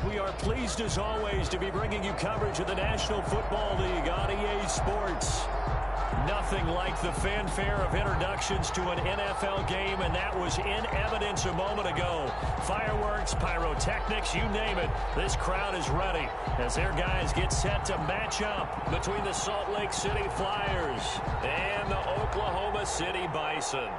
We are pleased as always to be bringing you coverage of the National Football League on EA Sports. Nothing like the fanfare of introductions to an NFL game, and that was in evidence a moment ago. Fireworks, pyrotechnics, you name it. This crowd is ready as their guys get set to match up between the Salt Lake City Flyers and the Oklahoma City Bison.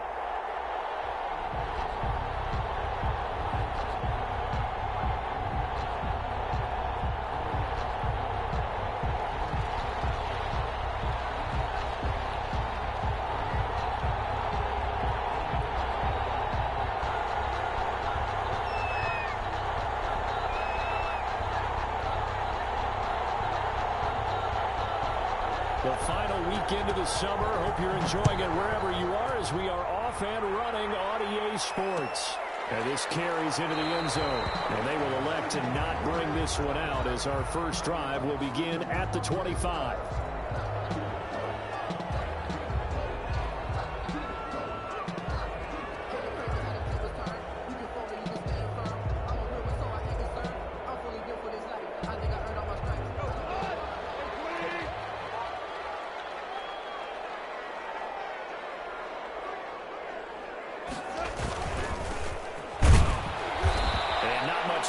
The final weekend of the summer. Hope you're enjoying it wherever you are as we are off and running on EA Sports. And this carries into the end zone. And they will elect to not bring this one out as our first drive will begin at the 25.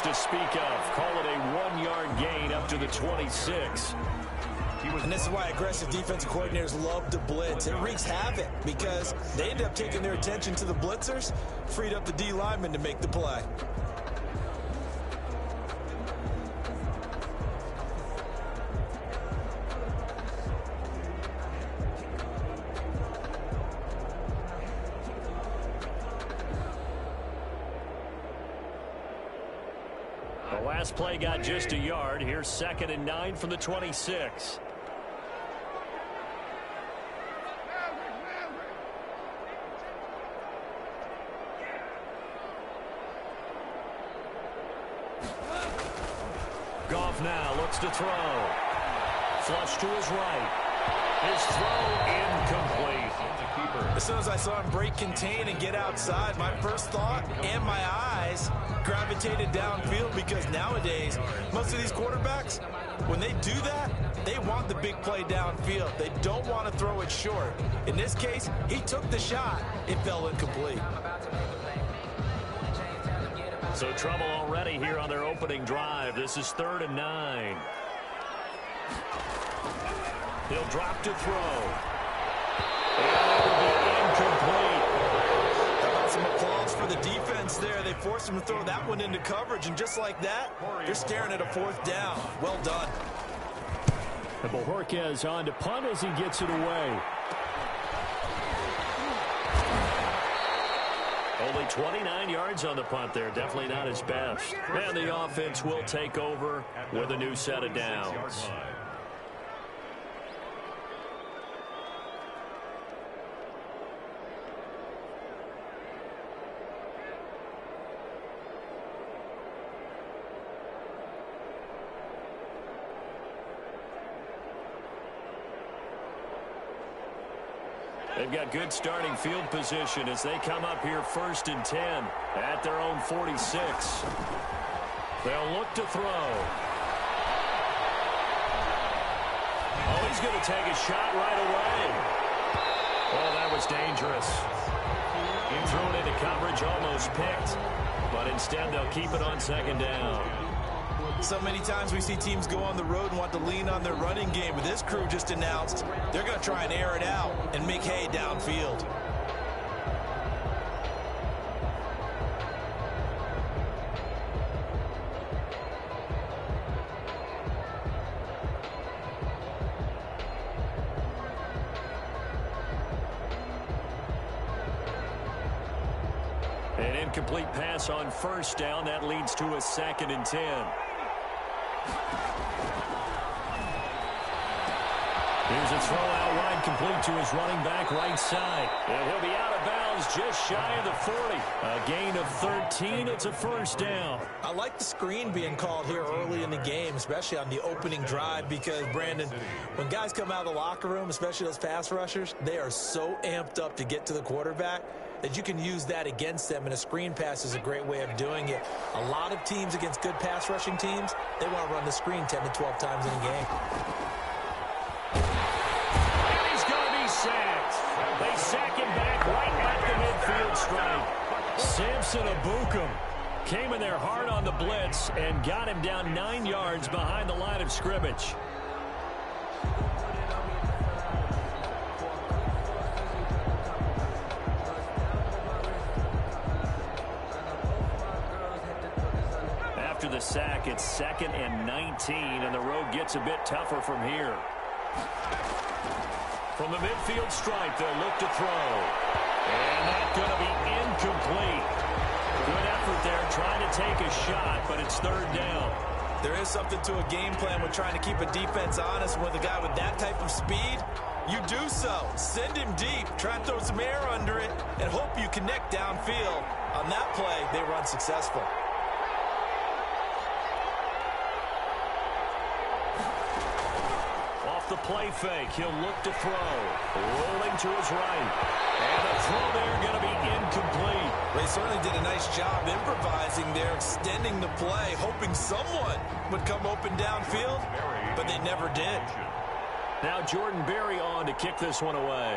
To speak of. Call it a 1-yard gain up to the 26. And this is why aggressive defensive coordinators love to blitz. It wreaks havoc because they end up taking their attention to the blitzers, freed up the D lineman to make the play. Last play got just a yard. Here's 2nd and 9 from the 26. Goff now looks to throw. Flush to his right. His throw incomplete. As soon as I saw him break contain and get outside, my first thought and my eyes gravitated downfield because nowadays, most of these quarterbacks, when they do that, they want the big play downfield. They don't want to throw it short. In this case, he took the shot. It fell incomplete. So trouble already here on their opening drive. This is 3rd and 9. He'll drop to throw. Incomplete. How about some applause for the defense there? They forced him to throw that one into coverage, and just like that, they're staring at a 4th down. Well done. And Bojorquez on to punt as he gets it away. Only 29 yards on the punt there. Definitely not his best. And the offense will take over with a new set of downs. They've got good starting field position as they come up here 1st and 10 at their own 46. They'll look to throw. Oh, he's going to take a shot right away. Oh, that was dangerous. He threw it into coverage, almost picked, but instead they'll keep it on 2nd down. So many times we see teams go on the road and want to lean on their running game, but this crew just announced they're going to try and air it out and make hay downfield. An incomplete pass on 1st down. That leads to a 2nd and 10. Here's a throw out wide, complete to his running back right side. And he'll be out of bounds just shy of the 40. A gain of 13. It's a 1st down. I like the screen being called here early in the game, especially on the opening drive, because, Brandon, when guys come out of the locker room, especially those pass rushers, they are so amped up to get to the quarterback. that you can use that against them, and a screen pass is a great way of doing it. A lot of teams against good pass rushing teams, they want to run the screen 10 to 12 times in a game. And he's going to be sacked. They sack him back right at the midfield stripe. Samson Abukum came in there hard on the blitz and got him down 9 yards behind the line of scrimmage. After the sack, it's 2nd and 19, and the road gets a bit tougher from here. From the midfield stripe, they'll look to throw. And that's going to be incomplete. Good effort there, trying to take a shot, but it's 3rd down. There is something to a game plan with trying to keep a defense honest. With a guy with that type of speed, you do so. Send him deep, try and throw some air under it, and hope you connect downfield. On that play, they run successful. The play fake, he'll look to throw. Rolling to his right. And the throw there going to be incomplete. They certainly did a nice job improvising there, extending the play, hoping someone would come open downfield, but they never did. Now Jordan Berry on to kick this one away.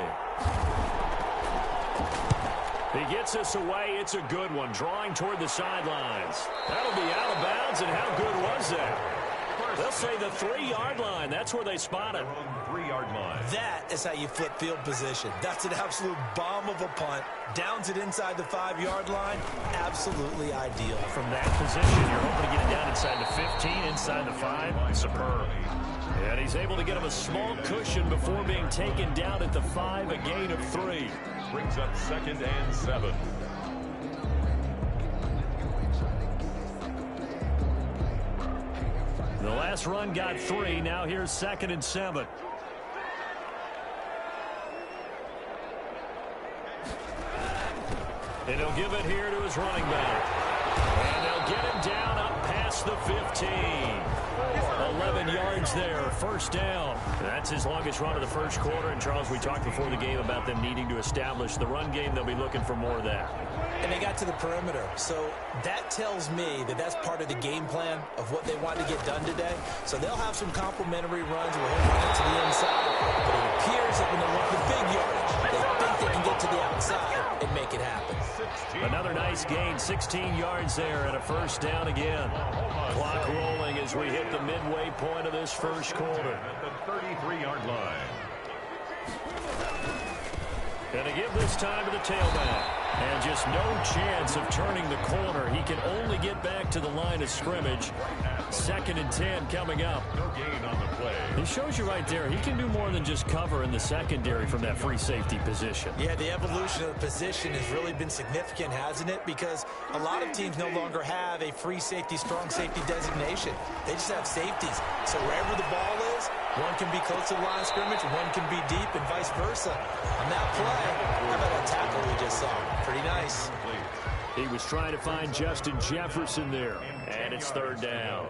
He gets this away. It's a good one, drawing toward the sidelines. That'll be out of bounds, and how good was that? They'll say the 3-yard line. That's where they spot it. 3-yard line. That is how you flip field position. That's an absolute bomb of a punt. Downs it inside the 5-yard line. Absolutely ideal. From that position, you're hoping to get it down inside the 15, inside the 5. Superb. And he's able to get him a small cushion before being taken down at the 5, a gain of 3. Brings up 2nd and 7. The last run got 3. Now here's 2nd and 7. And he'll give it here to his running back. And they'll get him down up past the 15. 11 yards there, 1st down. That's his longest run of the first quarter. And, Charles, we talked before the game about them needing to establish the run game. They'll be looking for more of that. And they got to the perimeter. So that tells me that that's part of the game plan of what they want to get done today. So they'll have some complementary runs. We'll hold it to the inside. But it appears that when they want the big yardage, they think they can get to the outside and make it happen. Another nice gain, 16 yards there, and a 1st down again. Clock rolling as we hit the midway point of this first quarter. At the 33-yard line. And to give this time to the tailback. And just no chance of turning the corner. He can only get back to the line of scrimmage. 2nd and 10 coming up. No gain on the play. He shows you right there, he can do more than just cover in the secondary from that free safety position. Yeah, the evolution of the position has really been significant, hasn't it? Because a lot of teams no longer have a free safety, strong safety designation. They just have safeties. So wherever the ball is, one can be close to the line of scrimmage, one can be deep, and vice versa. On that play, how about that tackle we just saw? Pretty nice. He was trying to find Justin Jefferson there, and it's 3rd down.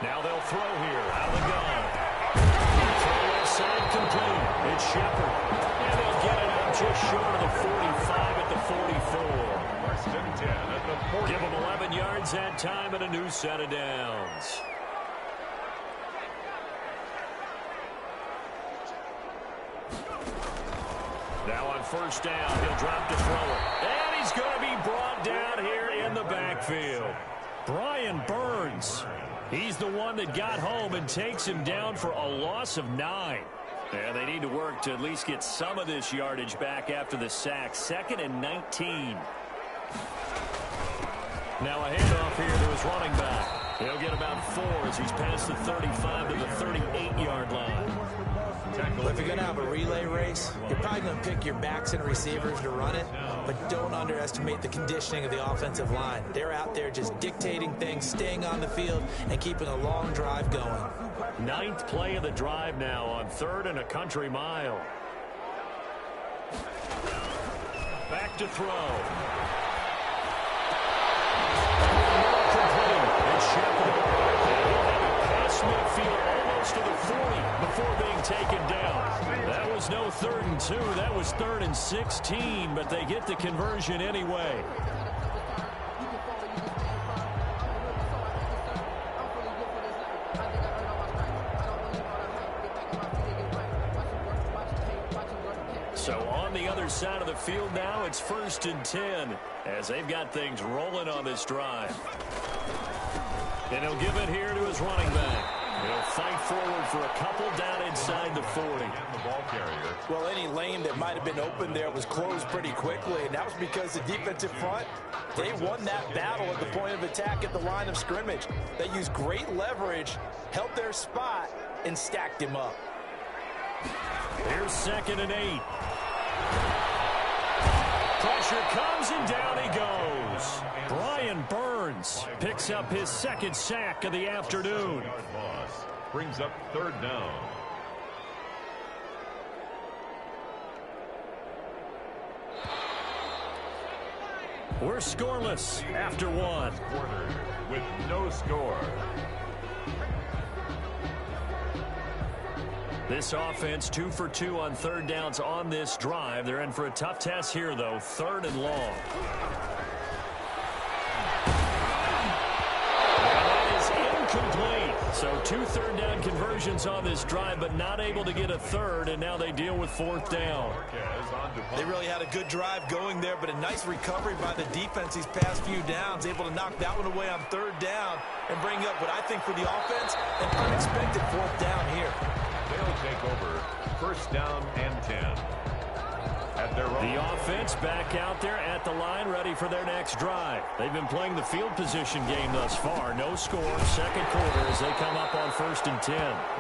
Now they'll throw here out of the gun. Throw left side complete. It's Shepard. And they'll get it out just short of the 45 at the 44. 1st and 10 at the 40. Give them 11 yards that time and a new set of downs. Now on 1st down, he'll drop to throw it. And he's going to be brought down here in the backfield. Brian Burns. He's the one that got home and takes him down for a loss of 9. And they need to work to at least get some of this yardage back after the sack. 2nd and 19. Now a handoff here to his running back. He'll get about 4 as he's past the 35 to the 38-yard line. Well, if you're going to have a relay race, you're probably going to pick your backs and receivers to run it, but don't underestimate the conditioning of the offensive line. They're out there just dictating things, staying on the field, and keeping a long drive going. Ninth play of the drive now on 3rd and a country mile. Back to throw. It's Shepard. Past midfield almost to the 40 before being taken down. That was no 3rd and 2. That was 3rd and 16, but they get the conversion anyway. So on the other side of the field now, it's 1st and 10 as they've got things rolling on this drive. And he'll give it here to his running back. He'll fight forward for a couple down inside the 40. Well, any lane that might have been open there was closed pretty quickly, and that was because the defensive front, they won that battle at the point of attack at the line of scrimmage. They used great leverage, held their spot, and stacked him up. Here's 2nd and 8. Pressure comes, and down he goes. Brian Burns picks up his 2nd sack of the afternoon. Brings up 3rd down. We're scoreless after 1. Quarter with no score. This offense 2 for 2 on 3rd downs on this drive. They're in for a tough test here, though. 3rd and long. And that is incomplete. So 2 3rd down conversions on this drive, but not able to get a 3rd, and now they deal with 4th down. They really had a good drive going there, but a nice recovery by the defense these past few downs, able to knock that one away on 3rd down and bring up what I think for the offense, an unexpected 4th down here. They'll take over 1st down and 10. At their own. The offense back out there at the line, ready for their next drive. They've been playing the field position game thus far. No score, 2nd quarter as they come up on 1st and 10.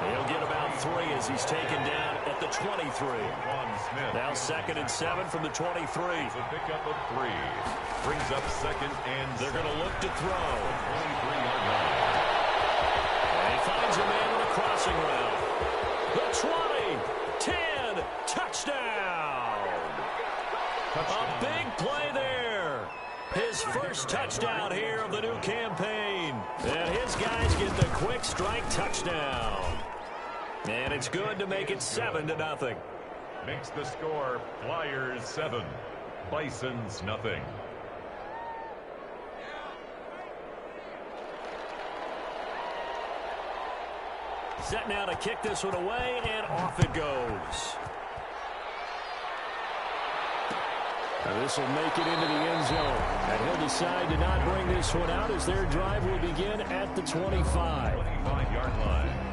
He'll get about 3 as he's taken down at the 23. Now 2nd and 7 from the 23. It's a pickup of 3. Brings up 2nd and they're going to look to throw. 23-yard line. And he finds a man with a crossing route. The 20, 10, touchdown. A big play there. His first touchdown here of the new campaign. And his guys get the quick strike touchdown. And it's good to make it 7-0. Makes the score Flyers 7, Bisons nothing. Set now to kick this one away, and off it goes. Now this will make it into the end zone. And he'll decide to not bring this one out as their drive will begin at the 25. 25-yard line.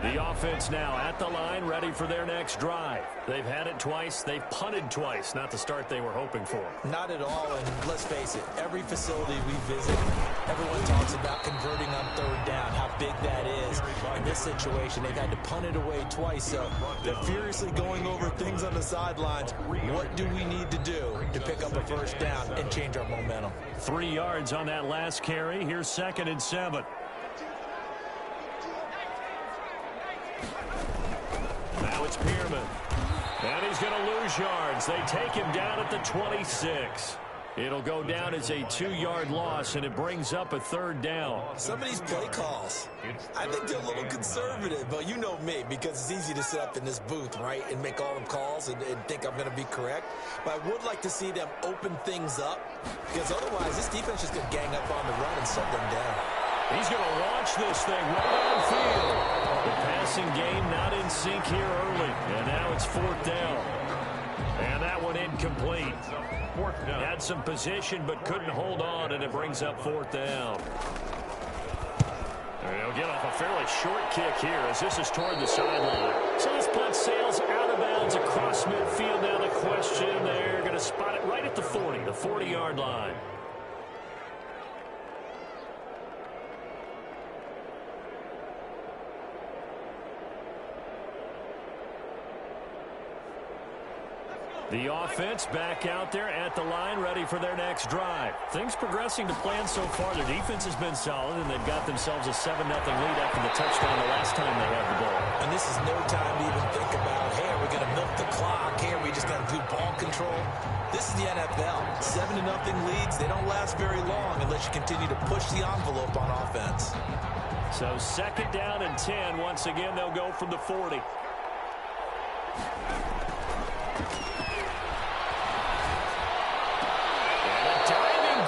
The offense now at the line, ready for their next drive. They've had it twice. They've punted twice. Not the start they were hoping for. Not at all, and let's face it, every facility we visit, everyone talks about converting on 3rd down, how big that is. In this situation, they've had to punt it away twice, so they're furiously going over things on the sidelines. What do we need to do to pick up a 1st down and change our momentum? 3 yards on that last carry. Here's 2nd and 7. Now it's Pierman. And he's going to lose yards. They take him down at the 26. It'll go down as a 2-yard loss, and it brings up a 3rd down. Some of these play calls, I think they're a little conservative, but you know me, because it's easy to sit up in this booth, right, and make all them calls and think I'm going to be correct. But I would like to see them open things up, because otherwise this defense is going to gang up on the run and shut them down. He's going to launch this thing right downfield. The passing game not in sync here early. And now it's 4th down. And that one incomplete. 4th down. Had some position but couldn't hold on, and it brings up 4th down. And he'll get off a fairly short kick here as this is toward the sideline. So this punt sails out of bounds across midfield. Now the question, they're going to spot it right at the 40, the 40-yard line. The offense back out there at the line, ready for their next drive. Things progressing to plan so far. Their defense has been solid, and they've got themselves a 7-0 lead after the touchdown the last time they had the ball. And this is no time to even think about, hey, are we going to milk the clock? Hey, are we just going to do ball control? This is the NFL. 7-0 leads, they don't last very long unless you continue to push the envelope on offense. So 2nd down and 10. Once again, they'll go from the 40.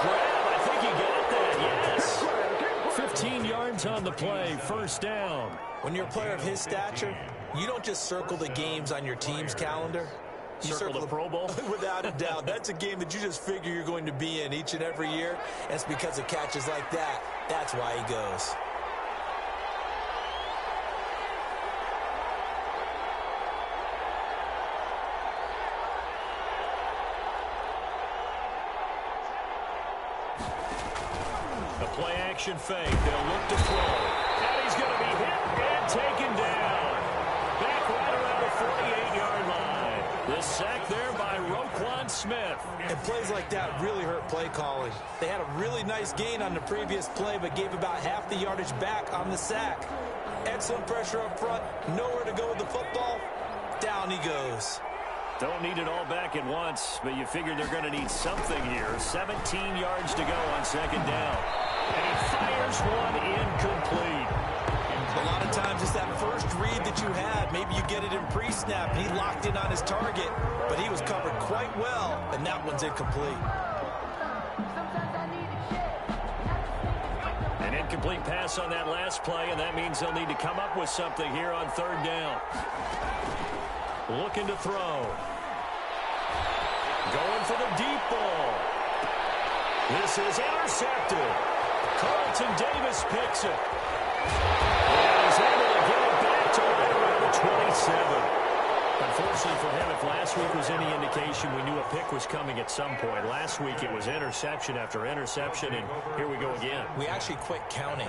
I think he got that, yes. 15 yards on the play, 1st down. When you're a player of his stature, you don't just circle the games on your team's calendar. You circle the Pro Bowl? Without a doubt. That's a game that you just figure you're going to be in each and every year. And it's because of catches like that. That's why he goes. Play-action fake. They'll look to throw. And he's going to be hit and taken down. Back right around the 48-yard line. The sack there by Roquan Smith. And plays like that really hurt play calling. They had a really nice gain on the previous play, but gave about half the yardage back on the sack. Excellent pressure up front. Nowhere to go with the football. Down he goes. Don't need it all back at once, but you figure they're going to need something here. 17 yards to go on 2nd down. And he fires one incomplete. A lot of times it's that first read that you had. Maybe you get it in pre-snap. He locked in on his target, but he was covered quite well, and that one's incomplete. An incomplete pass on that last play, and that means they'll need to come up with something here on 3rd down. Looking to throw. Going for the deep ball. This is intercepted. Carlton Davis picks it. And he's able to get it back to right around the 27. Unfortunately for him, if last week was any indication, we knew a pick was coming at some point. Last week it was interception after interception, and here we go again. We actually quit counting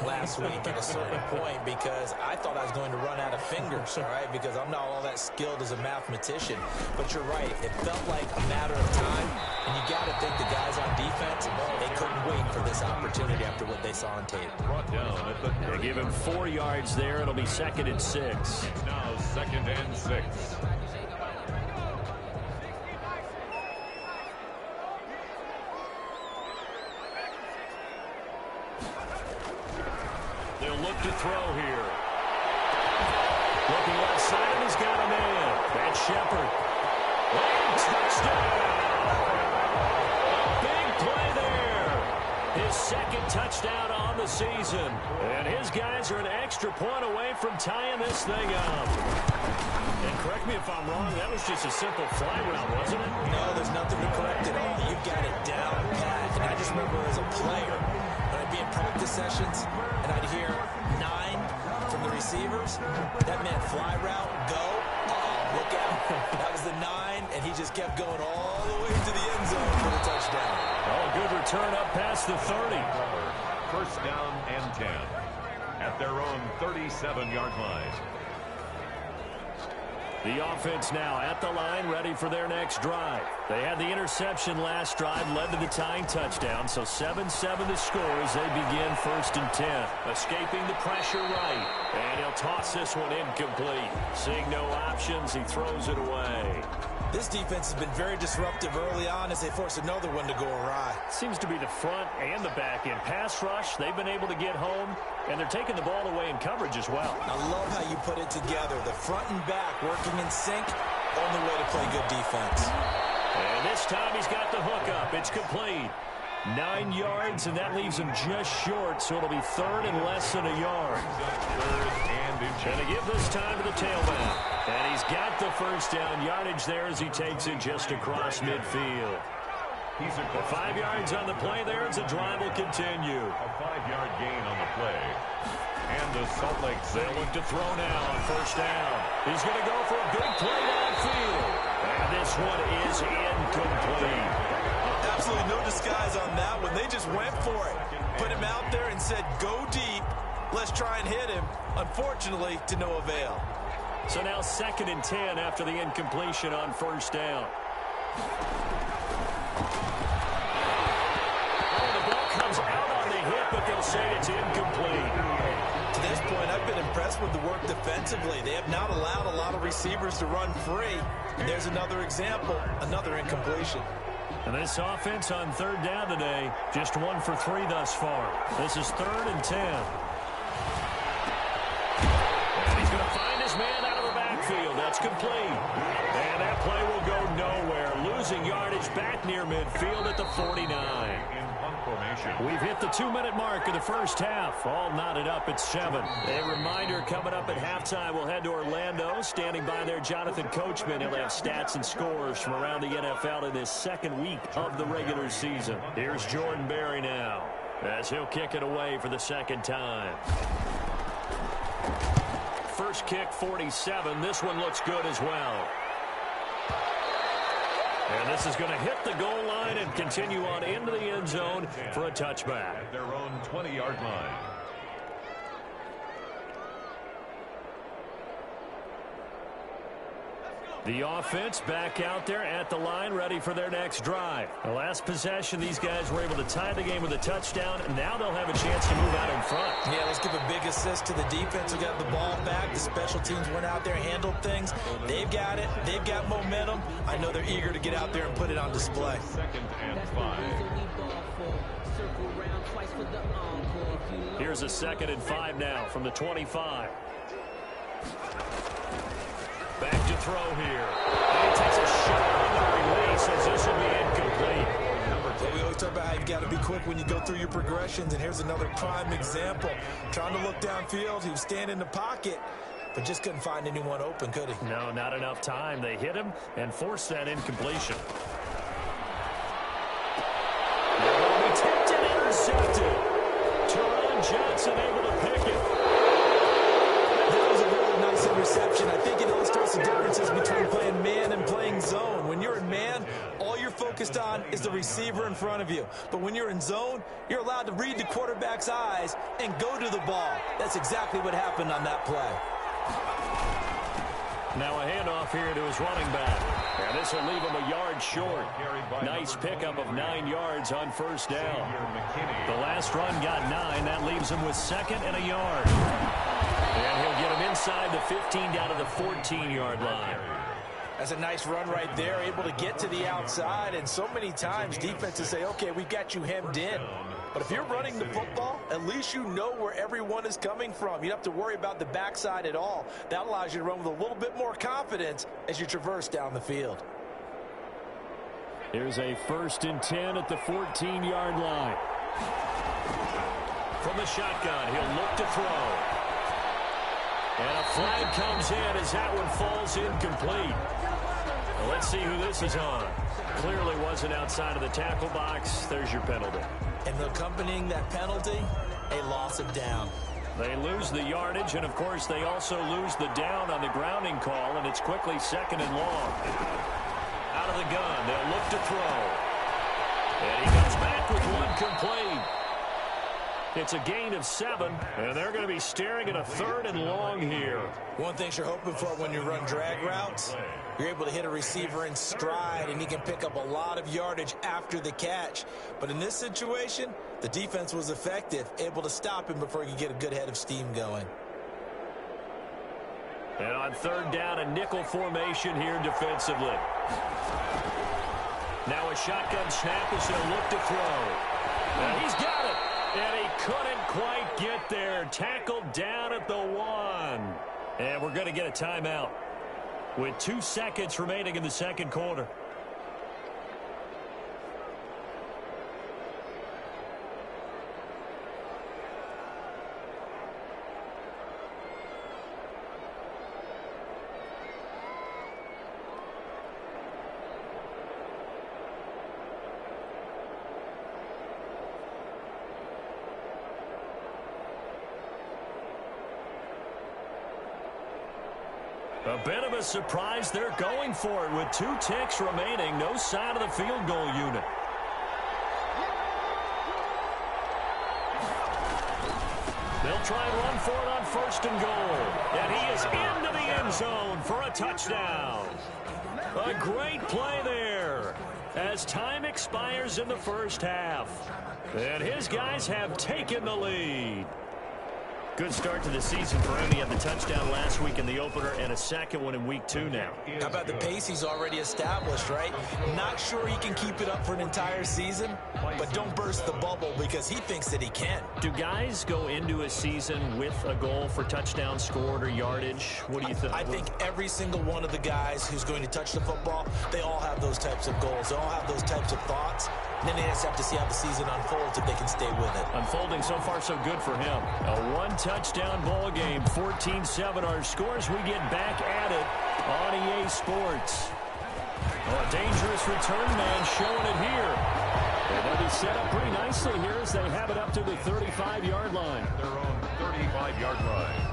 last week at a certain point because I thought I was going to run out of fingers, all right, because I'm not all that skilled as a mathematician. But you're right. It felt like a matter of time, and you got to think the guys on defense, they couldn't wait for this opportunity after what they saw on tape. Brought down at the 30. They give him 4 yards there. It'll be 2nd and 6. It's now 2nd and 6. They'll look to throw here. Looking left side, and he's got a man. That's Shepard. And touchdown! Big play there. His 2nd touchdown on the season. And his guys are an extra point away from tying this thing up. And correct me if I'm wrong, that was just a simple fly route, wasn't it? No, there's nothing to correct at all. You've got it down pat. And I just remember as a player, when I'd be in practice sessions, and I'd hear 9 from the receivers, that meant fly route, go, look out. That was the 9, and he just kept going all the way to the end zone for the touchdown. Oh, good return up past the 30. 1st down and 10 at their own 37-yard line. The offense now at the line, ready for their next drive. They had the interception last drive, led to the tying touchdown, so 7-7 the score as they begin 1st and 10. Escaping the pressure right, and he'll toss this one incomplete. Seeing no options, he throws it away. This defense has been very disruptive early on as they force another one to go awry. Seems to be the front and the back end. Pass rush, they've been able to get home, and they're taking the ball away in coverage as well. I love how you put it together. The front and back working in sync, only way to play good defense. And this time he's got the hook up. It's complete. 9 yards, and that leaves him just short, so it'll be 3rd and less than a yard. 3rd and inches. Going to give this time to the tailback. And he's got the 1st down yardage there as he takes it just across midfield. He's a 5 yards on the play there as the drive will continue. A 5-yard gain on the play. And the Salt Lake City. They look to throw now on 1st down. He's going to go for a big play downfield. And this one is incomplete. Absolutely no disguise on that one. They just went for it. Put him out there and said, go deep. Let's try and hit him. Unfortunately, to no avail. So now 2nd and 10 after the incompletion on first down. Oh, the ball comes out on the hit, but they'll say it's incomplete. To this point, I've been impressed with the work defensively. They have not allowed a lot of receivers to run free. And there's another example, another incompletion. And this offense on 3rd down today, just 1 for 3 thus far. This is 3rd and 10. And he's going to find his man out of the backfield. That's complete. And that play will go nowhere. Losing yardage back near midfield at the 49. We've hit the 2-minute mark of the first half. All knotted up at 7. A reminder, coming up at halftime, we'll head to Orlando. Standing by there, Jonathan Coachman. He'll have stats and scores from around the NFL in this 2nd week of the regular season. Here's Jordan Berry now, as he'll kick it away for the 2nd time. First kick, 47. This one looks good as well. And this is going to hit the goal line and continue on into the end zone for a touchback. At their own 20-yard line. The offense back out there at the line, ready for their next drive. The last possession, these guys were able to tie the game with a touchdown. Now they'll have a chance to move out in front. Yeah, let's give a big assist to the defense who got the ball back. The special teams went out there, handled things. They've got it. They've got momentum. I know they're eager to get out there and put it on display. 2nd and 5. Here's a 2nd and 5 now from the 25. Back to throw here. And he takes a shot on the release as this will be incomplete. Well, we always talk about how you've got to be quick when you go through your progressions, and here's another prime example. Trying to look downfield, he was standing in the pocket, but just couldn't find anyone open, could he? No, not enough time. They hit him and forced that incompletion. They're going to be tipped and intercepted. Teron Johnson able to pick it. That was a really nice interception. I think it illustrates the differences between playing man and playing zone. When you're in man, all you're focused on is the receiver in front of you. But when you're in zone, you're allowed to read the quarterback's eyes and go to the ball. That's exactly what happened on that play. Now a handoff here to his running back. And this will leave him a yard short. Nice pickup of 9 yards on first down. The last run got 9. That leaves him with 2nd and a yard. And he'll get him inside the 15 down to the 14-yard line. That's a nice run right there, able to get to the outside. And so many times defenses say, okay, we've got you hemmed in. But if you're running the football, at least you know where everyone is coming from. You don't have to worry about the backside at all. That allows you to run with a little bit more confidence as you traverse down the field. Here's a 1st and 10 at the 14-yard line. From the shotgun, he'll look to throw. And a flag comes in as that one falls incomplete. Well, let's see who this is on. Clearly wasn't outside of the tackle box. There's your penalty. And accompanying that penalty, a loss of down. They lose the yardage, and, of course, they also lose the down on the grounding call, and it's quickly 2nd and long. Out of the gun, they'll look to throw. And he comes back with one complete. It's a gain of 7, and they're going to be staring at a 3rd and long here. One thing you're hoping for when you run drag routes, you're able to hit a receiver in stride, and he can pick up a lot of yardage after the catch. But in this situation, the defense was effective, able to stop him before he could get a good head of steam going. And on 3rd down, a nickel formation here defensively. Now a shotgun snap as he'll look to throw. And he's got it. And he couldn't quite get there. Tackled down at the 1. And we're going to get a timeout with 2 seconds remaining in the 2nd quarter. A bit of a surprise. They're going for it with 2 ticks remaining. No sign of the field goal unit. They'll They'll try and run for it on 1st and goal. And he is into the end zone for a touchdown. A great play there as time expires in the first half. And his guys have taken the lead. Good start to the season for him. He had the touchdown last week in the opener and a second one in week 2 now. How about the pace he's already established, right? Not sure he can keep it up for an entire season, but don't burst the bubble because he thinks that he can. Do guys go into a season with a goal for touchdown scored or yardage? What do you think? I think every single one of the guys who's going to touch the football, they all have those types of goals. They all have those types of thoughts. And then they just have to see how the season unfolds if they can stay with it. Unfolding so far so good for him. A one-touchdown ball game, 14-7 our scores. We get back at it on EA Sports. Oh, a dangerous return man showing it here. And they'll be set up pretty nicely here as they have it up to the 35-yard line. Their own 35-yard line.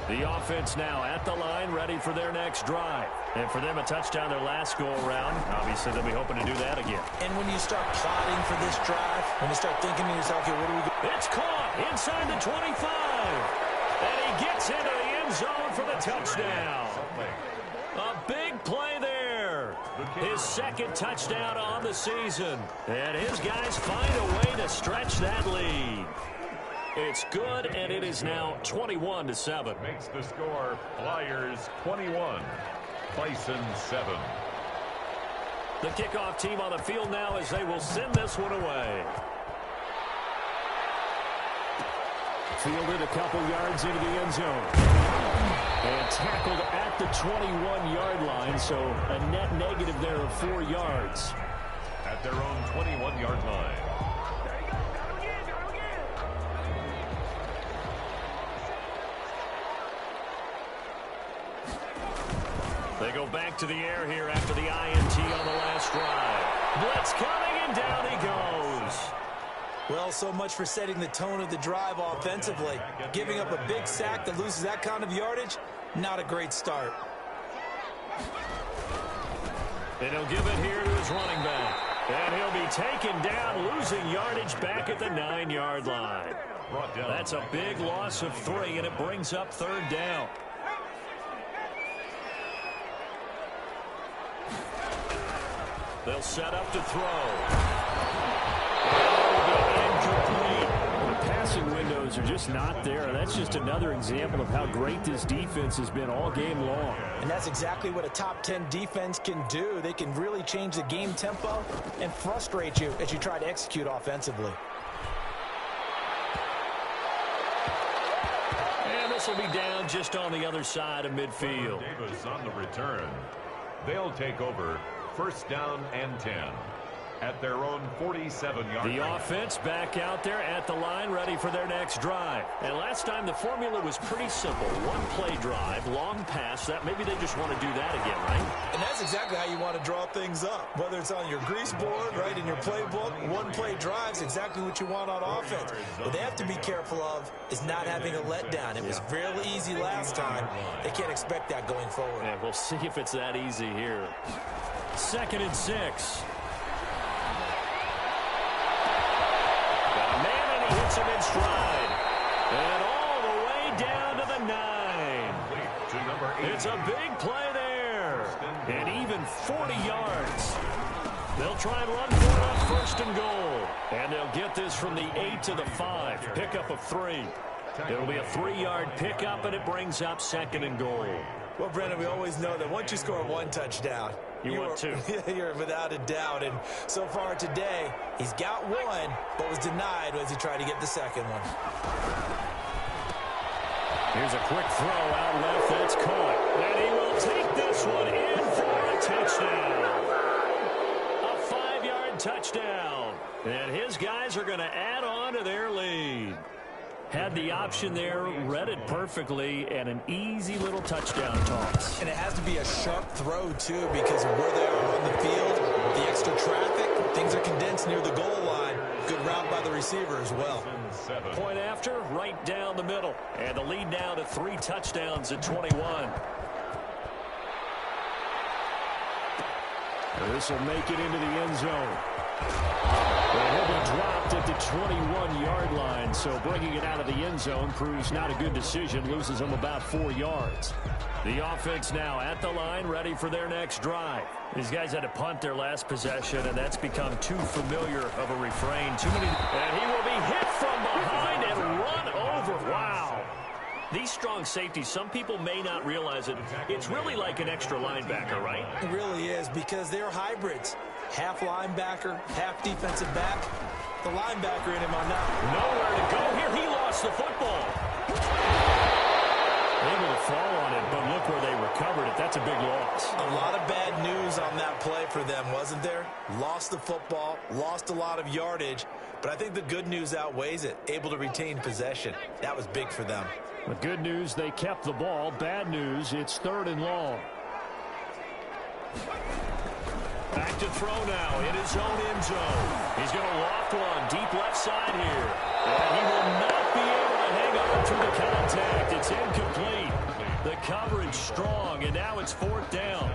The offense now at the line, ready for their next drive. And for them, a touchdown their last go-around. Obviously, they'll be hoping to do that again. And when you start plotting for this drive, when you start thinking to yourself, okay, what do we do? It's caught inside the 25. And he gets into the end zone for the touchdown. A big play there. His second touchdown on the season. And his guys find a way to stretch that lead. It's good, and it is now 21-7. Makes the score Flyers 21, Bisons 7. The kickoff team on the field now as they will send this one away. Fielded a couple yards into the end zone. And tackled at the 21-yard line, so a net negative there of 4 yards. At their own 21-yard line. They go back to the air here after the INT on the last drive. Blitz coming, and down he goes. Well, so much for setting the tone of the drive offensively. Giving up a big sack that loses that kind of yardage, not a great start. And he'll give it here to his running back. And he'll be taken down, losing yardage back at the 9-yard line. That's a big loss of 3, and it brings up 3rd down. They'll set up to throw. Incomplete. The passing windows are just not there. That's just another example of how great this defense has been all game long. And that's exactly what a top 10 defense can do. They can really change the game tempo and frustrate you as you try to execute offensively. And this will be down just on the other side of midfield. Davis on the return. They'll take over. 1st down and 10 at their own 47-yard line. The offense back out there at the line, ready for their next drive. And last time the formula was pretty simple. One-play drive, long pass. That maybe they just want to do that again, right? And that's exactly how you want to draw things up. Whether it's on your grease board, right, in your playbook, one-play drive's exactly what you want on offense. What they have to be careful of is not having a letdown. It was fairly easy last time. They can't expect that going forward. And we'll see if it's that easy here. 2nd and 6. Got a man, and he hits him in stride. And all the way down to the 9. It's a big play there. And even 40 yards. They'll try and run for it on 1st and goal. And they'll get this from the 8 to the 5. Pickup of 3. It'll be a 3-yard pickup, and it brings up 2nd and goal. Well, Brendan, we always know that once you score 1 touchdown, want 2. You're without a doubt. And so far today, he's got 1, but was denied as he tried to get the 2nd one. Here's a quick throw out left. That's caught. And he will take this one in for a touchdown. A 5-yard touchdown. And his guys are going to add on to their lead. Had the option there, read it perfectly, and an easy little touchdown toss. And it has to be a sharp throw, too, because of where they are on the field, the extra traffic, things are condensed near the goal line. Good route by the receiver as well. Point after, right down the middle. And the lead now to 3 touchdowns at 21. This will make it into the end zone. And he'll be dropped at the 21-yard line, so bringing it out of the end zone proves not a good decision, loses him about 4 yards. The offense now at the line, ready for their next drive. These guys had to punt their last possession, and that's become too familiar of a refrain. Too many, and he will be hit from behind and run over. Wow. These strong safeties, some people may not realize it. It's really like an extra linebacker, right? It really is, because they're hybrids. Half linebacker, half defensive back. The linebacker in him on that. Nowhere to go here. He lost the football. Able to fall on it, but look where they recovered it. That's a big loss. A lot of bad news on that play for them, wasn't there? Lost the football, lost a lot of yardage, but I think the good news outweighs it. Able to retain possession. That was big for them. The good news, they kept the ball. Bad news, it's 3rd and long. Back to throw now in his own end zone. He's going to loft one deep left side here. And he will not be able to hang on through the contact. It's incomplete. The coverage strong, and now it's 4th down.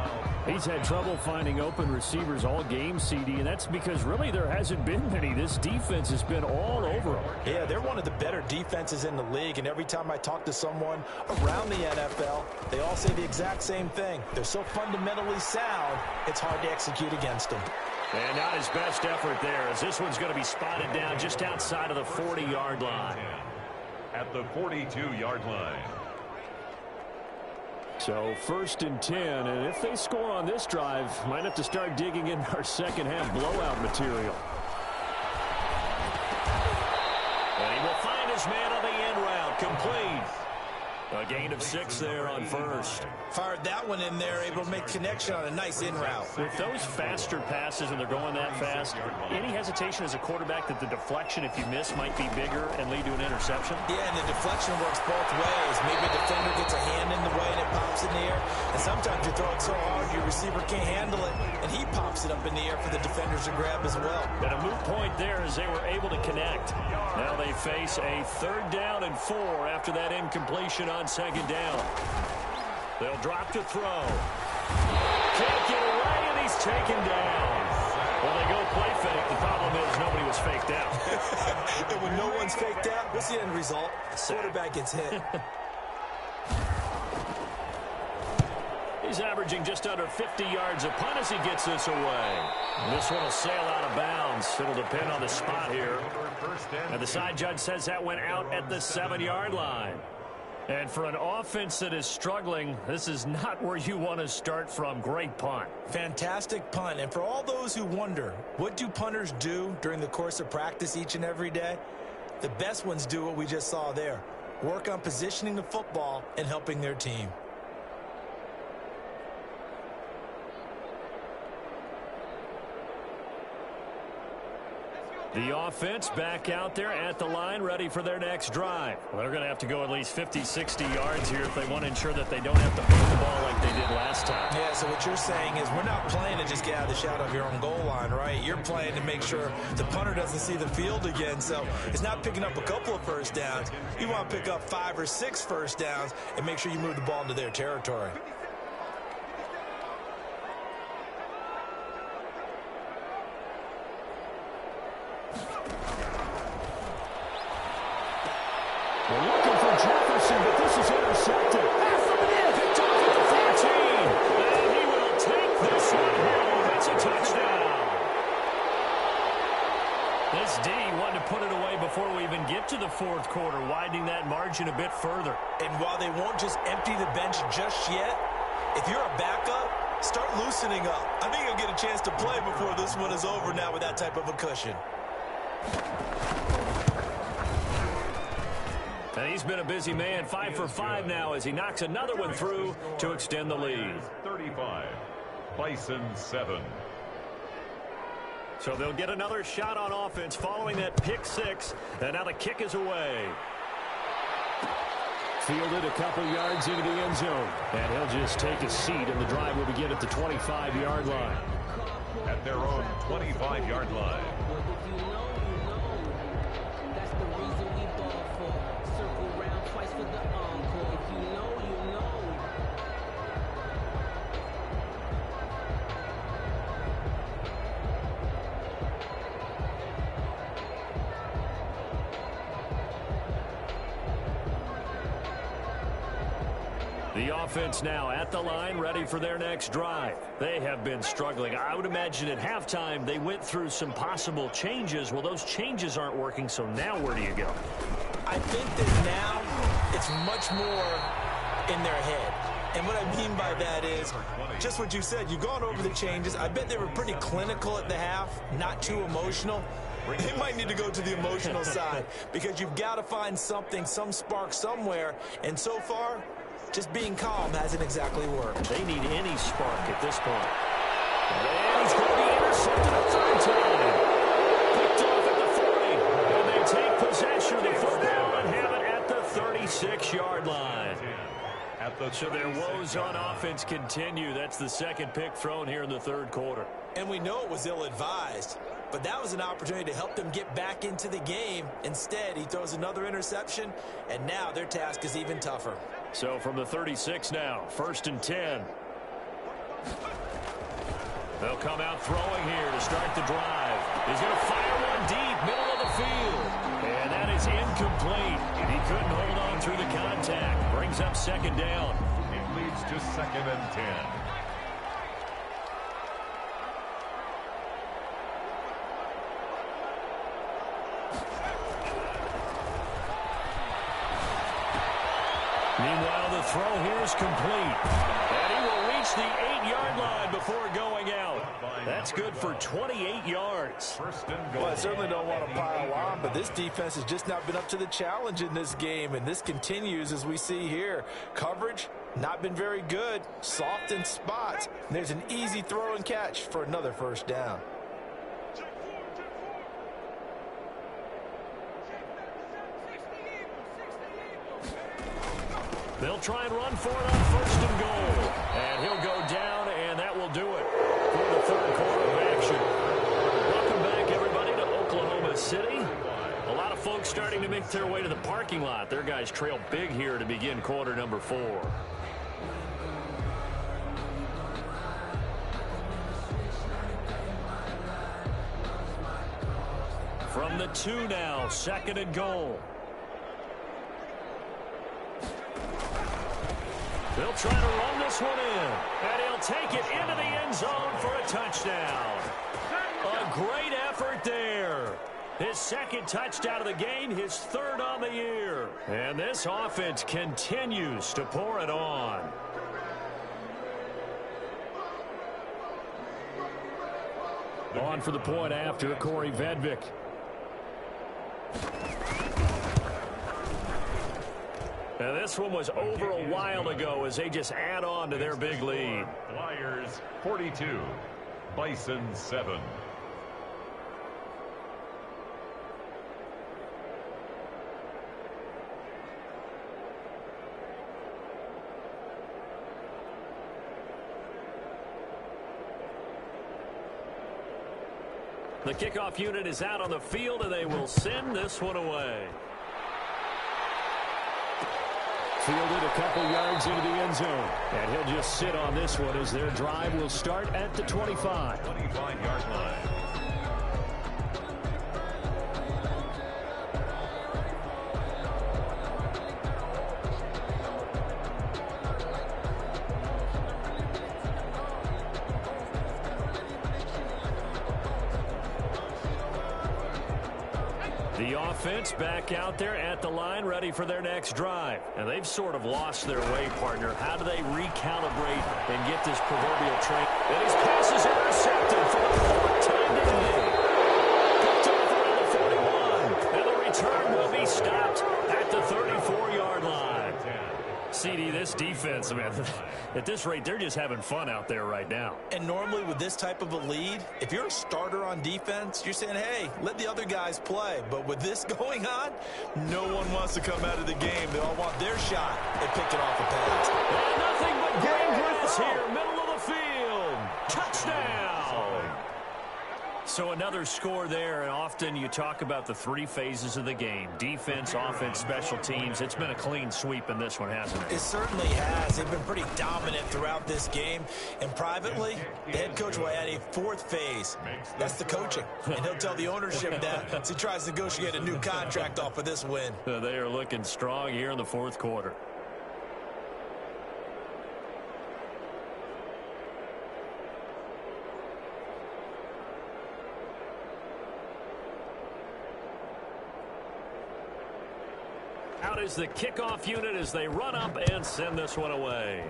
He's had trouble finding open receivers all game, CD, and that's because really there hasn't been many. This defense has been all over him. Yeah, they're one of the better defenses in the league, and every time I talk to someone around the NFL, they all say the exact same thing. They're so fundamentally sound, it's hard to execute against them. And not his best effort there, as this one's going to be spotted down just outside of the 40-yard line. At the 42-yard line. So 1st and 10, and if they score on this drive, might have to start digging in our second-half blowout material. And he will find his man on the end route, complete. A gain of 6 there on 1st. Fired that one in there, able to make connection on a nice in route. With those faster passes and they're going that fast, any hesitation as a quarterback that the deflection, if you miss, might be bigger and lead to an interception? Yeah, and the deflection works both ways. Maybe a defender gets a hand in the way and it pops in the air. And sometimes you throw it so hard your receiver can't handle it, and he pops it up in the air for the defenders to grab as well. And a moot point there as they were able to connect. Now they face a 3rd down and 4 after that incompletion on 2nd down. They'll drop to throw. Can't get away, and he's taken down. Well, they go play fake. The problem is nobody was faked out. And when no one's faked out, what's the end result? Quarterback gets hit. He's averaging just under 50 yards a punt as he gets this away. This one will sail out of bounds. It'll depend on the spot here. And the side judge says that went out at the 7-yard line. And for an offense that is struggling, this is not where you want to start from. Great punt. Fantastic punt. And for all those who wonder, what do punters do during the course of practice each and every day? The best ones do what we just saw there. Work on positioning the football and helping their team. The offense back out there at the line, ready for their next drive. Well, they're going to have to go at least 50, 60 yards here if they want to ensure that they don't have to move the ball like they did last time. Yeah, so what you're saying is we're not playing to just get out of the shadow of your own goal line, right? You're playing to make sure the punter doesn't see the field again. So it's not picking up a couple of first downs. You want to pick up 5 or 6 first downs and make sure you move the ball into their territory. We're looking for Jefferson, but this is intercepted. Picked off at the 14. And he will take this one home. It's a touchdown. This D wanted to put it away before we even get to the 4th quarter, widening that margin a bit further. And while they won't just empty the bench just yet, if you're a backup, start loosening up. I think you'll get a chance to play before this one is over now with that type of a cushion. And he's been a busy man, 5 for 5 now as he knocks another one through to extend the lead. 35, Bisons 7. So they'll get another shot on offense following that pick 6, and now the kick is away. Fielded a couple yards into the end zone, and he'll just take a seat, and the drive will begin at the 25-yard line. At their own 25-yard line. The offense now at the line, ready for their next drive. They have been struggling. I would imagine at halftime they went through some possible changes. Well, those changes aren't working, so now where do you go? I think that now it's much more in their head. And what I mean by that is just what you said. You've gone over the changes. I bet they were pretty clinical at the half, not too emotional. They might need to go to the emotional side because you've got to find something, some spark somewhere. And so far, just being calm hasn't exactly worked. They need any spark at this point. And he's going to be intercepted a third time. Picked off at the 40. And they take possession of the football and have it at the 36-yard line. So their woes on offense continue. That's the second pick thrown here in the third quarter. And we know it was ill-advised, but that was an opportunity to help them get back into the game. Instead, he throws another interception, and now their task is even tougher. So from the 36 now, 1st and 10. They'll come out throwing here to start the drive. He's going to fire one deep, middle of the field. And that is incomplete. He couldn't hold on through the contact. Brings up second down. It leads to 2nd and 10. Meanwhile, the throw here is complete. And he will reach the 8-yard line before going out. That's good for 28 yards. Well, I certainly don't want to pile on, but this defense has just not been up to the challenge in this game, and this continues as we see here. Coverage, not been very good. Soft in spots. And there's an easy throw and catch for another first down. They'll try and run for it on 1st and goal. And he'll go down, and that will do it for the third quarter of action. Welcome back, everybody, to Oklahoma City. A lot of folks starting to make their way to the parking lot. Their guys trail big here to begin quarter number 4. From the 2 now, 2nd and goal. They'll try to run this one in, and he'll take it into the end zone for a touchdown. A great effort there. His 2nd touchdown of the game, his 3rd on the year. And this offense continues to pour it on. On for the point after, Corey Vedvik. Now, this one was over a while ago as they just add on to their big lead. Flyers 42, Bisons 7. The kickoff unit is out on the field, and they will send this one away. Fielded a couple yards into the end zone. And he'll just sit on this one as their drive will start at the 25. 25-yard line. The offense back out there at the line, ready for their next drive. And they've sort of lost their way, partner. How do they recalibrate and get this proverbial train? And his pass is intercepted for the 4th time today. Picked off around the 41. And the return will be stopped at the 34-yard line. CD, this defense, man, at this rate, they're just having fun out there right now. And normally with this type of a lead, if you're a starter on defense, you're saying, hey, let the other guys play. But with this going on, no one wants to come out of the game. They all want their shot at picking off a pass. And nothing but green grass here, middle of the field. Touchdown. So another score there, and often you talk about the 3 phases of the game. Defense, offense, special teams. It's been a clean sweep in this one, hasn't it? It certainly has. They've been pretty dominant throughout this game. And privately, the head coach will add a 4th phase. That's the coaching. And he'll tell the ownership that as he tries to negotiate a new contract off of this win. They are looking strong here in the 4th quarter. Out is the kickoff unit as they run up and send this one away.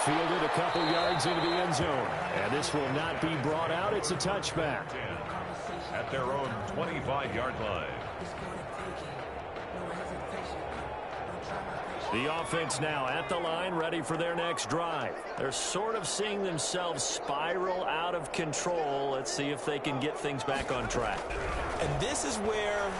Fielded a couple yards into the end zone. And this will not be brought out. It's a touchback. At their own 25-yard line. The offense now at the line, ready for their next drive. They're sort of seeing themselves spiral out of control. Let's see if they can get things back on track. And this is where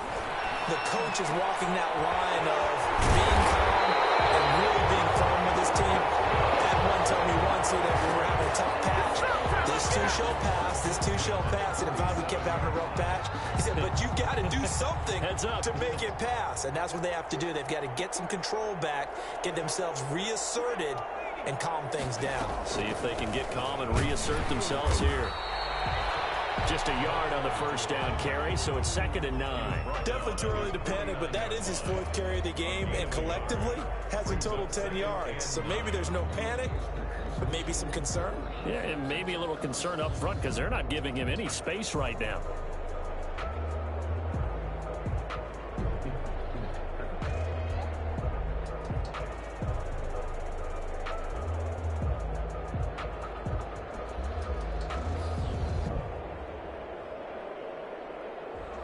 the coach is walking that line of being calm and really being firm with his team. I had one tell me once that we were having a tough patch. This too shall pass. This too shall pass. And if we kept having a rough patch, he said, but you've got to do something to make it pass. And that's what they have to do. They've got to get some control back, get themselves reasserted, and calm things down. See if they can get calm and reassert themselves here. Just a yard on the first down carry, so it's 2nd and 9. Definitely too early to panic, but that is his 4th carry of the game, and collectively has a total 10 yards. So maybe there's no panic, but maybe some concern. Yeah, and maybe a little concern up front because they're not giving him any space right now.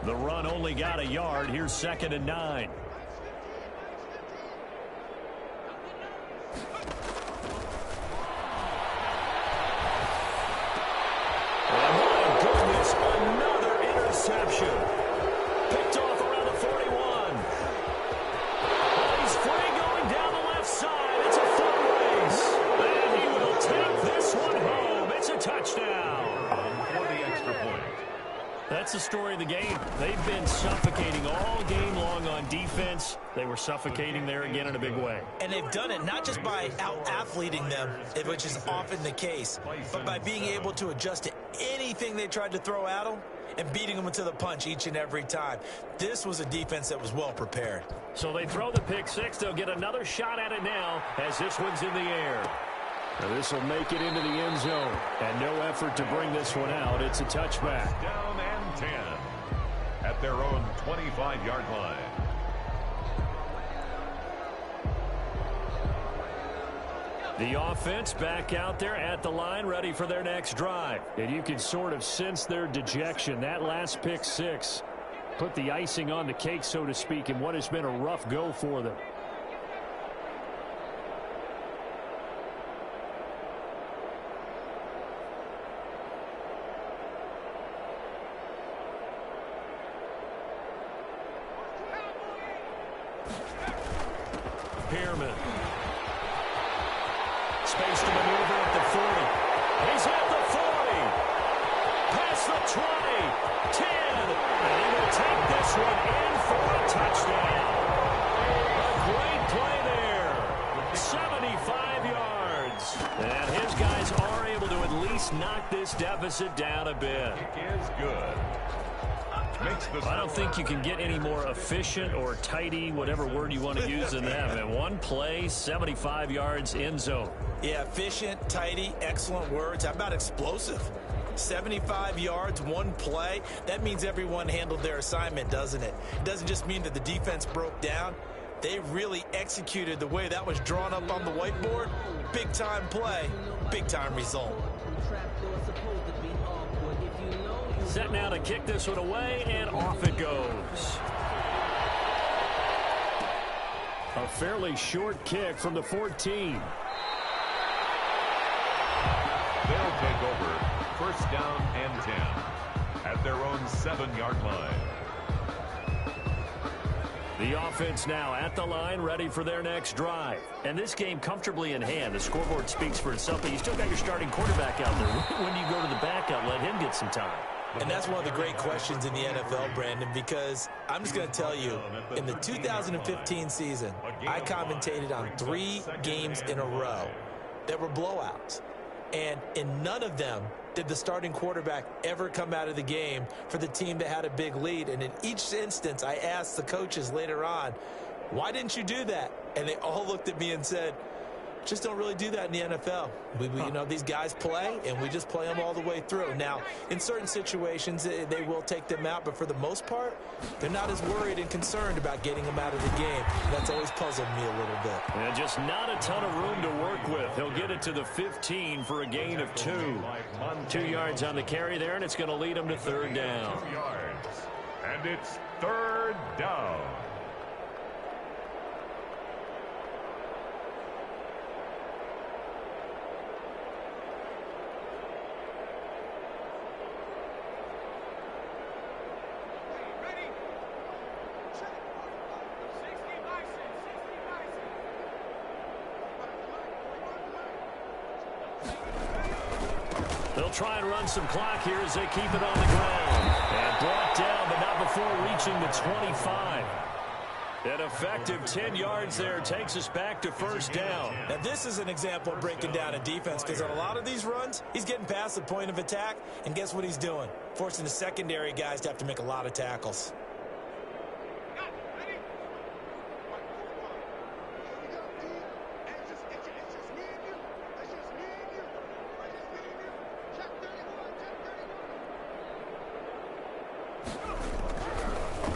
The run only got a yard. Here's 2nd and 9. And my goodness, another interception. Picked off around the 41. He's free going down the left side. It's a foot race. And he will take this one home. It's a touchdown. For the extra point. That's the story of the game. They've been suffocating all game long on defense. They were suffocating there again in a big way. And they've done it not just by out-athleting them, which is often the case, but by being able to adjust to anything they tried to throw at them and beating them into the punch each and every time. This was a defense that was well prepared. So they throw the pick six. They'll get another shot at it now as this one's in the air. Now this will make it into the end zone. And no effort to bring this one out. It's a touchback. Down and 10 at their own 25-yard line. The offense back out there at the line, ready for their next drive. And you can sort of sense their dejection. That last pick six put the icing on the cake, so to speak, in what has been a rough go for them. Pearman. Space to maneuver at the 40. He's at the 40. Past the 20. 10. And he will take this one in for a touchdown. A great play there. 75 yards. And his guys are able to at least knock this deficit down a bit. It is good. I don't think you can get any more efficient or tidy, whatever word you want to use, than that. And one play, 75 yards, end zone. Yeah, efficient, tidy, excellent words. How about explosive? 75 yards, one play. That means everyone handled their assignment, doesn't it? It doesn't just mean that the defense broke down. They really executed the way that was drawn up on the whiteboard. Big-time play, big-time result. Set now to kick this one away, and off it goes. A fairly short kick from the 14. They'll take over 1st down and 10 at their own 7-yard line. The offense now at the line, ready for their next drive. And this game comfortably in hand. The scoreboard speaks for itself, but you still got your starting quarterback out there. When do you go to the backup, let him get some time? And that's one of the great questions in the NFL, Brandon, because I'm just going to tell you, in the 2015 season, I commentated on 3 games in a row that were blowouts. And in none of them did the starting quarterback ever come out of the game for the team that had a big lead. And in each instance, I asked the coaches later on, why didn't you do that? And they all looked at me and said, just don't really do that in the NFL. You know, these guys play, and we just play them all the way through. Now, in certain situations, they will take them out, but for the most part, they're not as worried and concerned about getting them out of the game. That's always puzzled me a little bit. And just not a ton of room to work with. He'll get it to the 15 for a gain of 2. 2 yards on the carry there, and it's going to lead him to third down. 2 yards. And it's third down. They'll try and run some clock here as they keep it on the ground. And brought down, but not before reaching the 25. An effective 10 yards there takes us back to first down. Now, this is an example of breaking down a defense, because on a lot of these runs, he's getting past the point of attack, and guess what he's doing? Forcing the secondary guys to have to make a lot of tackles.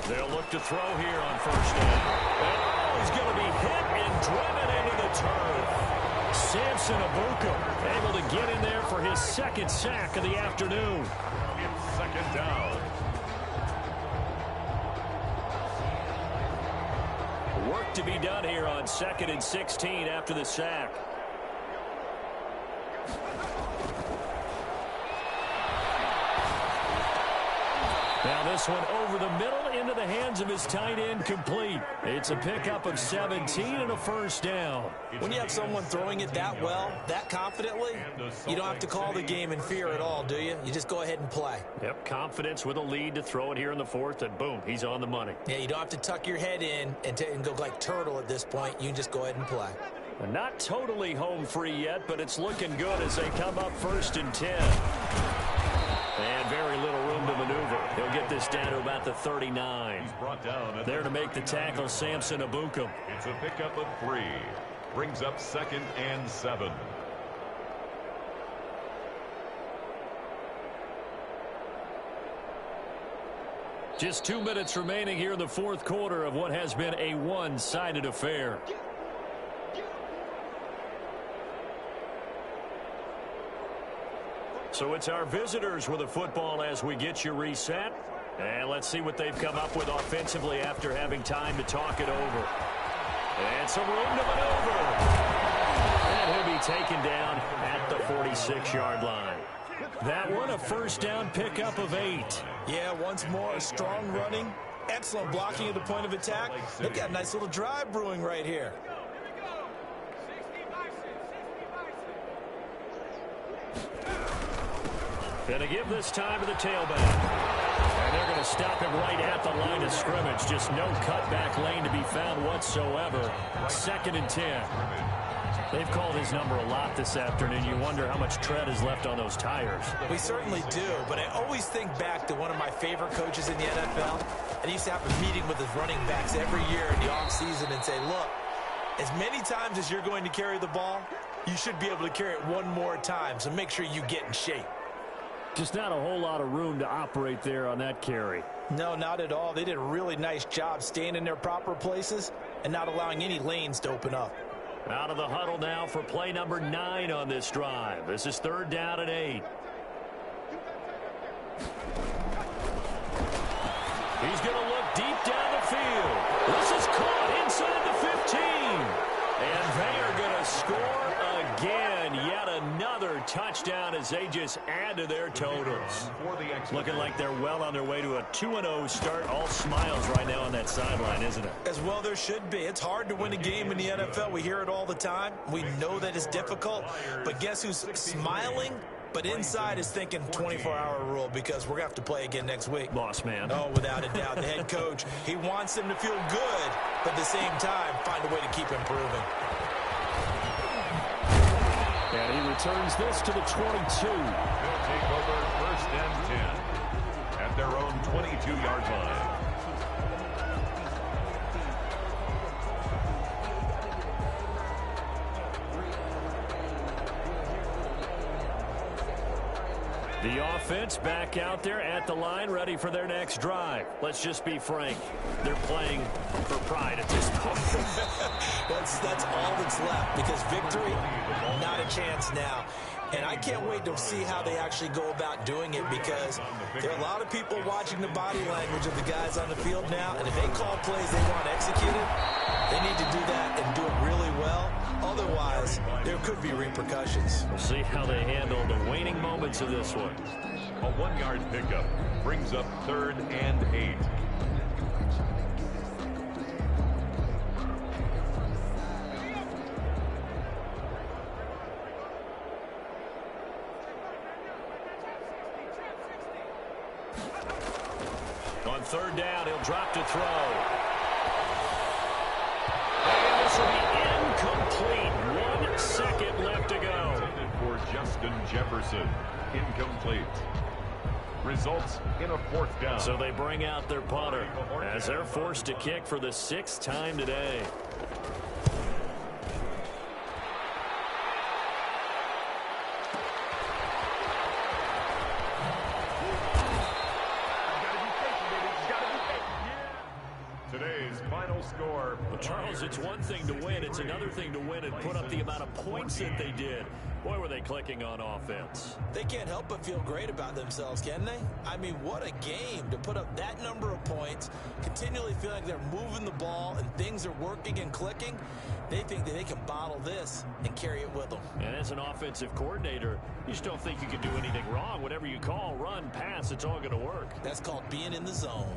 They'll look to throw here on first down. Oh, he's going to be hit and driven into the turf. Samson Abuka able to get in there for his second sack of the afternoon. It's second down. Work to be done here on 2nd and 16 after the sack. Now this one over the middle into the hands of his tight end, complete. It's a pickup of 17 and a first down. When you have someone throwing it that well, that confidently, you don't have to call the game in fear at all, do you? You just go ahead and play. Yep, confidence with a lead to throw it here in the 4th, and boom, he's on the money. Yeah, you don't have to tuck your head in and go like turtle at this point. You can just go ahead and play. Not totally home free yet, but it's looking good as they come up 1st and 10. And very little room to maneuver. He'll get this down to about the 39. He's brought down there to make the tackle, Samson Abuka. It's a pickup of 3. Brings up 2nd and 7. Just 2 minutes remaining here in the 4th quarter of what has been a one-sided affair. So it's our visitors with the football as we get you reset. And let's see what they've come up with offensively after having time to talk it over. And some room to maneuver. And he'll be taken down at the 46-yard line. That one, a first down pickup of 8. Yeah, once more, strong running, excellent blocking at the point of attack. They've got a nice little drive brewing right here. Going to give this time to the tailback. And they're going to stop him right at the line of scrimmage. Just no cutback lane to be found whatsoever. 2nd and 10. They've called his number a lot this afternoon. You wonder how much tread is left on those tires. We certainly do, but I always think back to one of my favorite coaches in the NFL. And he used to have a meeting with his running backs every year in the offseason and say, look, as many times as you're going to carry the ball, you should be able to carry it one more time, so make sure you get in shape. Just not a whole lot of room to operate there on that carry. No, not at all. They did a really nice job staying in their proper places and not allowing any lanes to open up. Out of the huddle now for play number 9 on this drive. This is 3rd down and 8. He's going to look deep down the field. This is caught inside the 15. And they are going to score again. Yet another touchdown as they just add to their totals. Looking like they're well on their way to a 2-0 start. All smiles right now on that sideline, isn't it? As well there should be. It's hard to win a game in the NFL. We hear it all the time. We know that it's difficult. But guess who's smiling? But inside is thinking 24-hour rule, because we're going to have to play again next week. Boss man. Oh, without a doubt. The head coach, he wants them to feel good, but at the same time, find a way to keep improving. And he returns this to the 22. They'll take over 1st and 10 at their own 22-yard line. The offense back out there at the line, ready for their next drive. Let's just be frank. They're playing for pride at this point. that's all that's left, because victory, not a chance now. And I can't wait to see how they actually go about doing it, because there are a lot of people watching the body language of the guys on the field now, and if they call plays they want executed, they need to do that and do it really well. Otherwise, there could be repercussions. We'll see how they handle the waning moments of this one. A 1-yard pickup brings up 3rd and 8. On 3rd down, he'll drop to throw. And this will be incomplete. 1 second left to go. Intended for Justin Jefferson. Incomplete. Results in a 4th down. So they bring out their punter as they're forced to kick for the 6th time today. Today's final score. Well, Charles, it's one thing to win. It's another thing to win and put up the amount of points that they did. Boy, were they clicking on offense. They can't help but feel great about themselves, can they? I mean, what a game to put up that number of points, continually feeling like they're moving the ball and things are working and clicking. They think that they can bottle this and carry it with them. And as an offensive coordinator, you just don't think you can do anything wrong. Whatever you call, run, pass, it's all going to work. That's called being in the zone.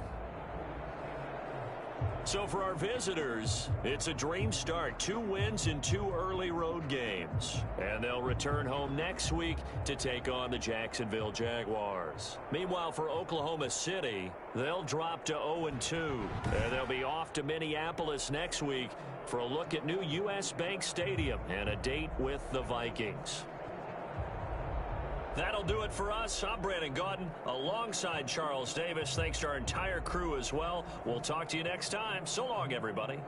So for our visitors, it's a dream start. 2 wins in 2 early road games. And they'll return home next week to take on the Jacksonville Jaguars. Meanwhile, for Oklahoma City, they'll drop to 0-2. And they'll be off to Minneapolis next week for a look at new U.S. Bank Stadium and a date with the Vikings. That'll do it for us. I'm Brandon Gaudin alongside Charles Davis. Thanks to our entire crew as well. We'll talk to you next time. So long, everybody.